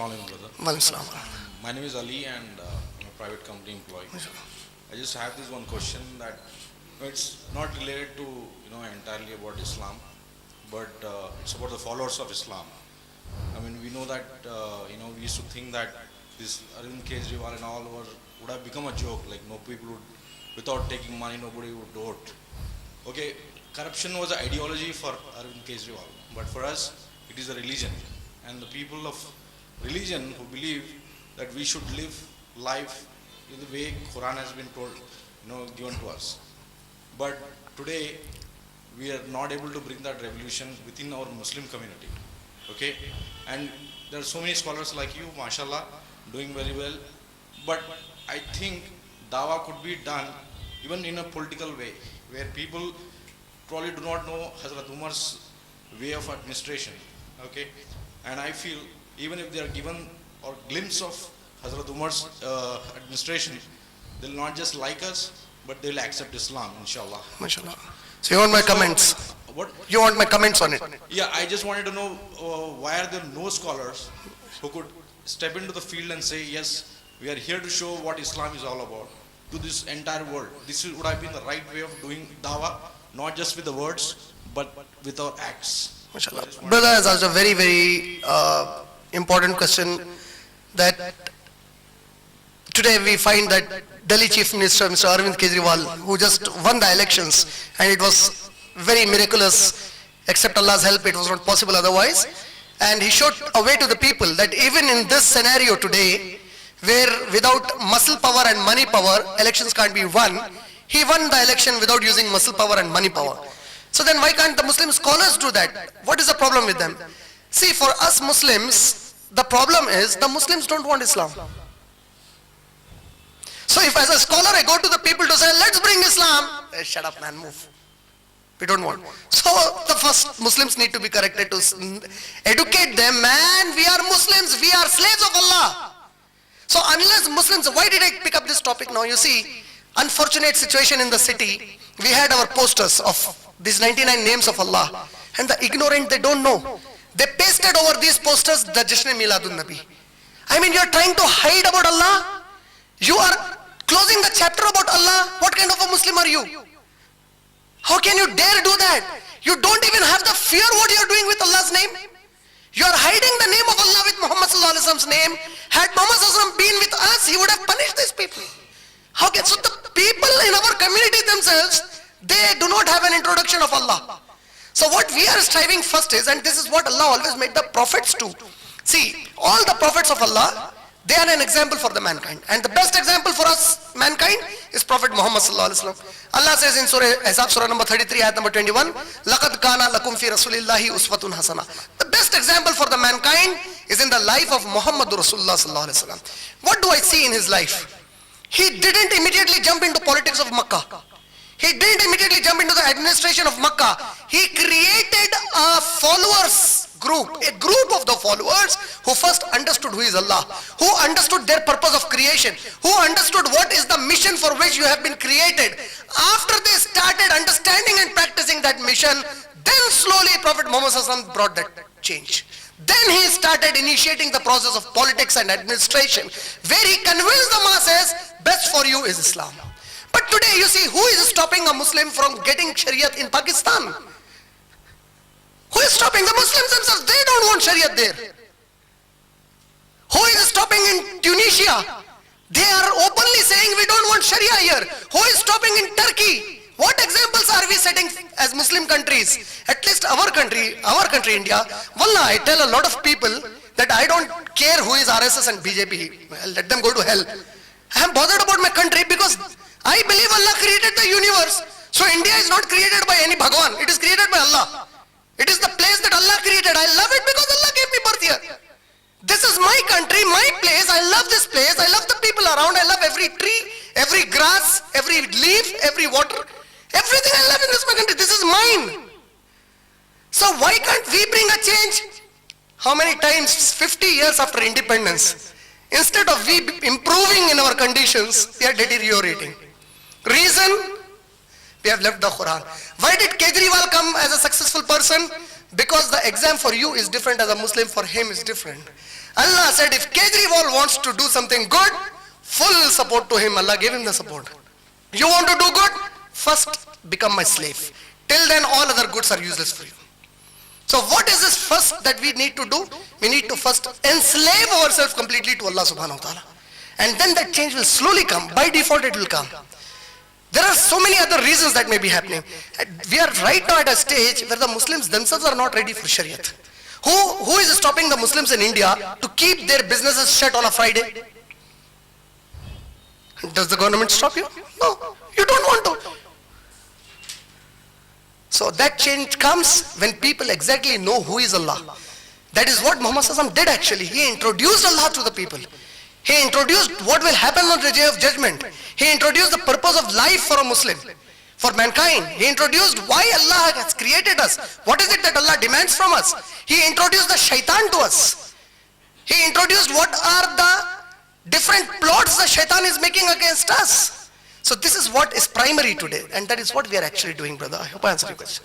Morning, brother. Waalaikum. My name is Ali, and I'm a private company employee. I just have this one question that it's not related to entirely about Islam, but it's about the followers of Islam. I mean, we know that we used to think that this Arvind Kejriwal and all would have become a joke. Like no people would, without taking money, nobody would vote. Okay, corruption was an ideology for Arvind Kejriwal, but for us, it is a religion, and the people of religion who believe that we should live life in the way Quran has been told, given to us. But today we are not able to bring that revolution within our Muslim community. Okay, and there are so many scholars like you, mashallah, doing very well. But I think dawa could be done even in a political way, where people probably do not know Hazrat Umar's way of administration. Okay, and I feel even if they are given or glimpse of Hazrat Umar's administration, they'll not just like us, but they'll accept Islam, inshallah. MashaAllah. So you want my comments? What? You want my comments on it? Yeah, I just wanted to know why are there no scholars who could step into the field and say, yes, we are here to show what Islam is all about to this entire world. This would have been the right way of doing dawah, not just with the words, but with our acts. MashaAllah. Brother has asked a very, very important question that today we find that Delhi Chief Minister Mr. Arvind Kejriwal, who just won the elections, and it was very miraculous, except Allah's help it was not possible otherwise, and he showed a way to the people that even in this scenario today, where without muscle power and money power elections can't be won, he won the election without using muscle power and money power. So then why can't the Muslim scholars do that? What is the problem with them? See, for us Muslims, the problem is the Muslims don't want Islam. So if as a scholar I go to the people to say, let's bring Islam, shut up man, move. We don't want. So the first Muslims need to be corrected to educate them, man, we are Muslims, we are slaves of Allah. So unless Muslims, why did I pick up this topic now? You see, unfortunate situation in the city, we had our posters of these 99 names of Allah, and the ignorant, they don't know. They pasted over these posters the Jashn Miladun Nabi. I mean, you're trying to hide about Allah. You are closing the chapter about Allah. What kind of a Muslim are you? How can you dare do that? You don't even have the fear what you're doing with Allah's name. You are hiding the name of Allah with Muhammad Sallallahu Alaihi Wasallam's name. Had Muhammad Sallallahu Alaihi Wasallam been with us, he would have punished these people. How can, so the people in our community themselves, they do not have an introduction of Allah. So what we are striving first is, and this is what Allah always made the prophets do. See, all the prophets of Allah, they are an example for the mankind. And the best example for us, mankind, is Prophet Muhammad Sallallahu Alaihi Wasallam. Allah says in Surah Ahzab, Surah number 33, ayat number 21, لَقَدْ كَانَ لَكُمْ فِي رَسُولِ اللَّهِ أُسْوَةٌ حَسَنَةٌ. The best example for the mankind is in the life of Muhammad Rasulullah Sallallahu Alaihi Wasallam. What do I see in his life? He didn't immediately jump into politics of Makkah. He didn't immediately jump into the administration of Makkah. He created a followers group, a group of the followers who first understood who is Allah, who understood their purpose of creation, who understood what is the mission for which you have been created. After they started understanding and practicing that mission, then slowly Prophet Muhammad ﷺ brought that change. Then he started initiating the process of politics and administration, where he convinced the masses, best for you is Islam. But today you see, who is stopping a Muslim from getting Shariat in Pakistan? Who is stopping? The Muslims themselves, they don't want Shariat there. Who is stopping in Tunisia? They are openly saying we don't want Sharia here. Who is stopping in Turkey? What examples are we setting as Muslim countries? At least our country India. Wallah, I tell a lot of people that I don't care who is RSS and BJP. Well, let them go to hell. I am bothered about my country because I believe Allah created the universe. So India is not created by any Bhagwan. It is created by Allah. It is the place that Allah created. I love it because Allah gave me birth here. This is my country, my place. I love this place. I love the people around. I love every tree, every grass, every leaf, every water. Everything I love in this my country. This is mine. So why can't we bring a change? How many times, 50 years after independence, instead of we improving in our conditions, we are deteriorating. Reason? We have left the Quran. Why did Kejriwal come as a successful person? Because the exam for you is different as a Muslim, for him is different. Allah said if Kejriwal wants to do something good, full support to him. Allah gave him the support. You want to do good? First become my slave. Till then all other goods are useless for you. So what is this first that we need to do? We need to first enslave ourselves completely to Allah subhanahu wa ta'ala. And then that change will slowly come. By default it will come. There are so many other reasons that may be happening. We are right now at a stage where the Muslims themselves are not ready for Shariat. Who is stopping the Muslims in India to keep their businesses shut on a Friday? Does the government stop you? No, you don't want to. So that change comes when people exactly know who is Allah. That is what Muhammad Sallallahu Alaihi Wasallam did actually. He introduced Allah to the people. He introduced what will happen on the day of judgment. He introduced the purpose of life for a Muslim, for mankind. He introduced why Allah has created us. What is it that Allah demands from us? He introduced the shaitan to us. He introduced what are the different plots the shaitan is making against us. So this is what is primary today, and that is what we are actually doing, brother. I hope I answered your question.